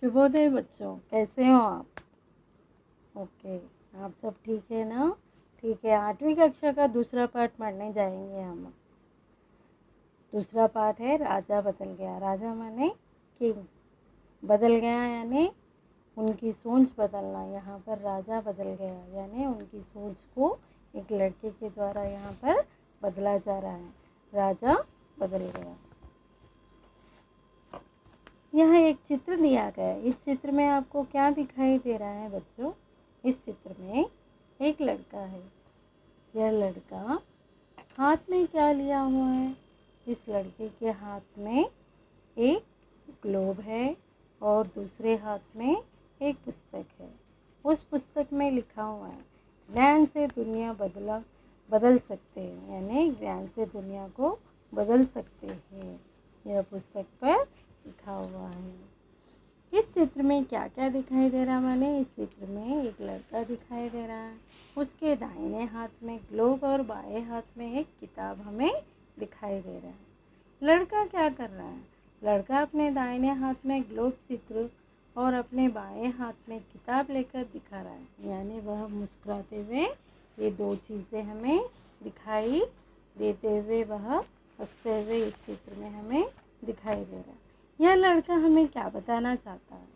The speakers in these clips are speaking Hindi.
शुभोदय बच्चों, कैसे हो आप? ओके, आप सब ठीक है ना? ठीक है, 8वीं कक्षा का दूसरा पाठ पढ़ने जाएंगे हम। दूसरा पाठ है राजा बदल गया। राजा माने किंग, बदल गया यानी उनकी सोच बदलना। यहाँ पर राजा बदल गया यानी उनकी सोच को एक लड़के के द्वारा यहाँ पर बदला जा रहा है। राजा बदल गया। यहाँ एक चित्र दिया गया है। इस चित्र में आपको क्या दिखाई दे रहा है बच्चों? इस चित्र में एक लड़का है। यह लड़का हाथ में क्या लिया हुआ है? इस लड़के के हाथ में एक ग्लोब है और दूसरे हाथ में एक पुस्तक है। उस पुस्तक में लिखा हुआ है, ज्ञान से दुनिया बदल सकते हैं, यानी ज्ञान से दुनिया को बदल सकते हैं। यह पुस्तक पर लिखा हुआ है। इस चित्र में क्या क्या दिखाई दे रहा है? मैंने इस चित्र में एक लड़का दिखाई दे रहा है। उसके दाहिने हाथ में ग्लोब और बाएं हाथ में एक किताब हमें दिखाई दे रहा है। लड़का क्या कर रहा है? लड़का अपने दाहिने हाथ में ग्लोब चित्र और अपने बाएं हाथ में किताब लेकर दिखा रहा है, यानी वह मुस्कुराते हुए ये दो चीज़ें हमें दिखाई देते हुए वह हंसते हुए इस चित्र में हमें दिखाई दे रहा है। यह लड़का हमें क्या बताना चाहता है?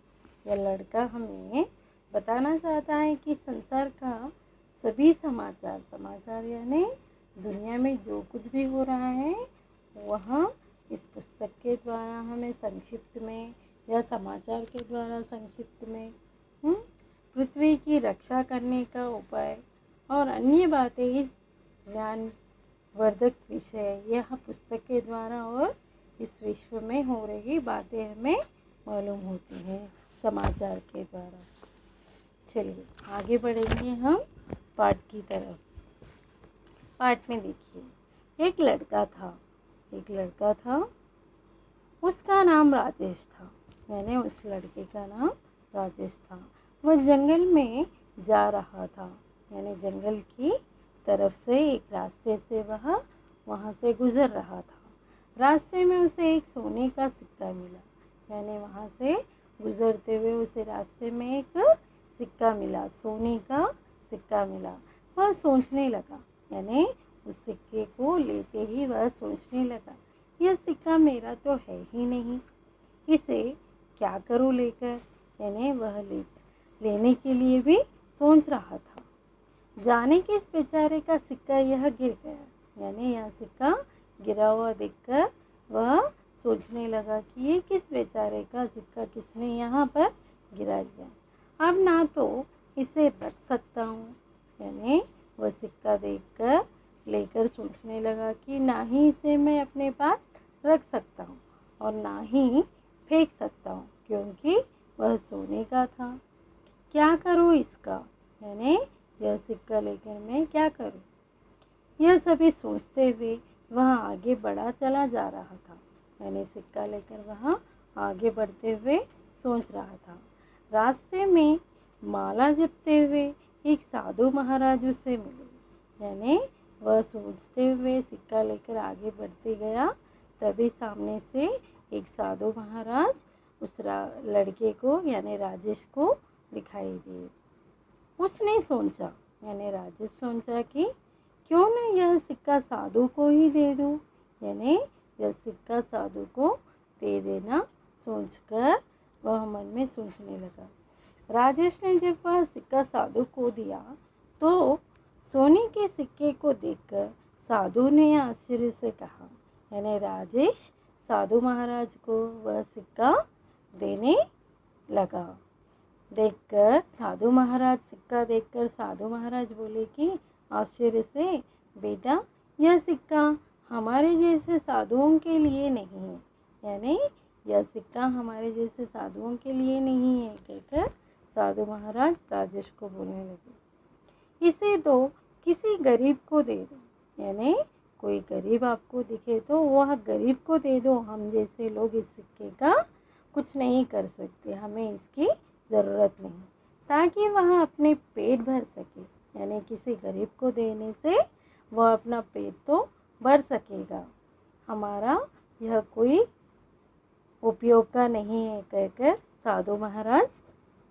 यह लड़का हमें बताना चाहता है कि संसार का सभी समाचार यानी दुनिया में जो कुछ भी हो रहा है वह इस पुस्तक के द्वारा हमें संक्षिप्त में या समाचार के द्वारा संक्षिप्त में पृथ्वी की रक्षा करने का उपाय और अन्य बातें इस ज्ञानवर्धक विषय यह पुस्तक के द्वारा और इस विश्व में हो रही बातें हमें मालूम होती हैं समाचार के द्वारा। चलिए आगे बढ़ेंगे हम पाठ की तरफ। पाठ में देखिए, एक लड़का था, उसका नाम राजेश था, यानी उस लड़के का नाम राजेश था। वह जंगल में जा रहा था, यानी जंगल की तरफ से एक रास्ते से वह वहाँ से गुजर रहा था। रास्ते में उसे एक सोने का सिक्का मिला, यानी वहाँ से गुजरते हुए उसे रास्ते में एक सिक्का मिला, सोने का सिक्का मिला। वह सोचने लगा, यानी उस सिक्के को लेते ही वह सोचने लगा, यह सिक्का मेरा तो है ही नहीं, इसे क्या करूँ लेकर। यानी वह लेने के लिए भी सोच रहा था। जाने कि इस बेचारे का सिक्का यह गिर गया, यानी यह सिक्का गिरा हुआ देखकर वह सोचने लगा कि ये किस बेचारे का सिक्का किसने यहाँ पर गिरा दिया। अब ना तो इसे रख सकता हूँ, यानी वह सिक्का देखकर लेकर सोचने लगा कि ना ही इसे मैं अपने पास रख सकता हूँ और ना ही फेंक सकता हूँ, क्योंकि वह सोने का था। क्या करूँ इसका, यानी यह सिक्का लेकर मैं क्या करूँ? यह सभी सोचते हुए वह आगे बढ़ा चला जा रहा था, यानी सिक्का लेकर वह आगे बढ़ते हुए सोच रहा था। रास्ते में माला जपते हुए एक साधु महाराज उसे मिले, यानी वह सोचते हुए सिक्का लेकर आगे बढ़ते गया, तभी सामने से एक साधु महाराज उस लड़के को यानी राजेश को दिखाई दिए। उसने सोचा, यानी राजेश सोचा कि क्यों न यह सिक्का साधु को ही दे दूँ, यानी यह सिक्का साधु को दे देना सोचकर वह मन में सोचने लगा। राजेश ने जब वह सिक्का साधु को दिया तो सोने के सिक्के को देखकर साधु ने आश्चर्य से कहा, यानी राजेश साधु महाराज को वह सिक्का देने लगा। देखकर साधु महाराज सिक्का देखकर साधु महाराज बोले कि आश्चर्य से, बेटा यह सिक्का हमारे जैसे साधुओं के लिए नहीं है, यानी यह सिक्का हमारे जैसे साधुओं के लिए नहीं है कहकर साधु महाराज राजेश को बोलने लगे। इसे तो किसी गरीब को दे दो, यानी कोई गरीब आपको दिखे तो वह गरीब को दे दो, हम जैसे लोग इस सिक्के का कुछ नहीं कर सकते, हमें इसकी ज़रूरत नहीं, ताकि वह अपने पेट भर सके, यानी किसी गरीब को देने से वह अपना पेट तो भर सकेगा, हमारा यह कोई उपयोग का नहीं है कहकर साधु महाराज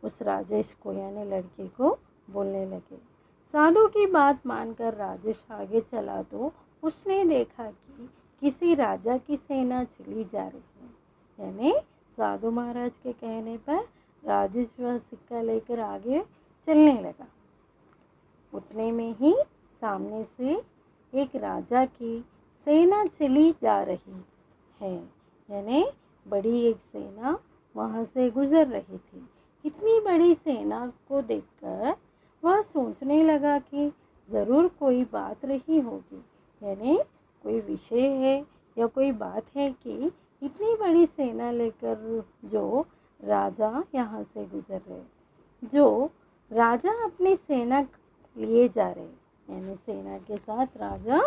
उस राजेश को यानी लड़के को बोलने लगे। साधु की बात मानकर राजेश आगे चला तो उसने देखा कि किसी राजा की सेना चली जा रही है। यानी साधु महाराज के कहने पर राजेश वह सिक्का लेकर आगे चलने लगा। उतने में ही सामने से एक राजा की सेना चली जा रही है। यानी बड़ी एक सेना वहाँ से गुजर रही थी। इतनी बड़ी सेना को देखकर वह सोचने लगा कि ज़रूर कोई बात रही होगी, यानी कोई विषय है या कोई बात है कि इतनी बड़ी सेना लेकर जो राजा यहाँ से गुजर रहे। जो राजा अपनी सेना लिए जा रहे, यानी सेना के साथ राजा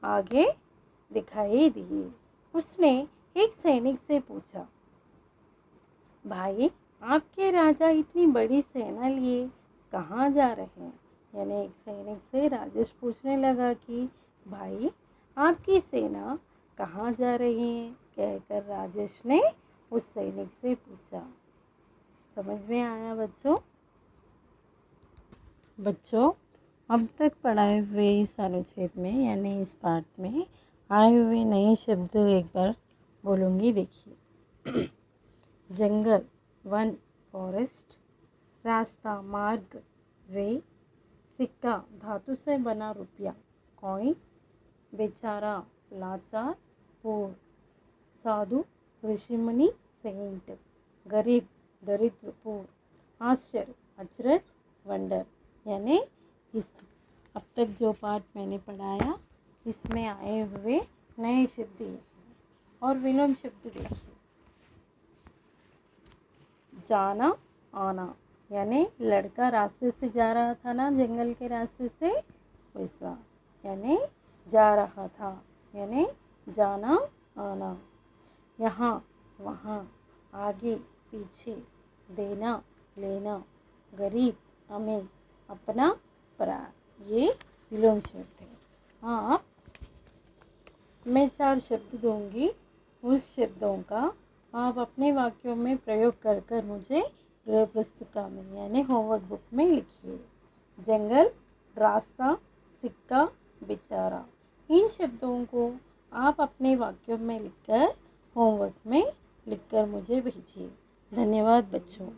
आगे दिखाई दिए। उसने एक सैनिक से पूछा, भाई आपके राजा इतनी बड़ी सेना लिए कहाँ जा रहे हैं? यानी एक सैनिक से राजेश पूछने लगा कि भाई आपकी सेना कहाँ जा रही है? कहकर राजेश ने उस सैनिक से पूछा। समझ में आया बच्चों? बच्चों अब तक पढ़ाए हुए इस अनुच्छेद में यानी इस पाठ में आए हुए नए शब्द एक बार बोलूँगी, देखिए। जंगल वन फॉरेस्ट, रास्ता मार्ग वे, सिक्का धातु से बना रुपया कॉइन, बेचारा लाचार पोर, साधु ऋषिमुनि सेंट, गरीब दरिद्र पुअर, आश्चर्य अचरज वंडर। यानी इस अब तक जो पाठ मैंने पढ़ाया इसमें आए हुए नए शब्द ये और विलोम शब्द देखिए। जाना आना, यानी लड़का रास्ते से जा रहा था ना, जंगल के रास्ते से, वैसा यानी जा रहा था, यानी जाना आना। यहाँ वहाँ, आगे पीछे, देना लेना, गरीब अमीर, अपना पराया, ये विलोम शब्द है। आप मैं 4 शब्द दूंगी, उस शब्दों का आप अपने वाक्यों में प्रयोग कर कर मुझे गृह पुस्तिका में यानी होमवर्क बुक में लिखिए। जंगल, रास्ता, सिक्का, बेचारा, इन शब्दों को आप अपने वाक्यों में लिखकर होमवर्क में लिखकर मुझे भेजिए। धन्यवाद बच्चों।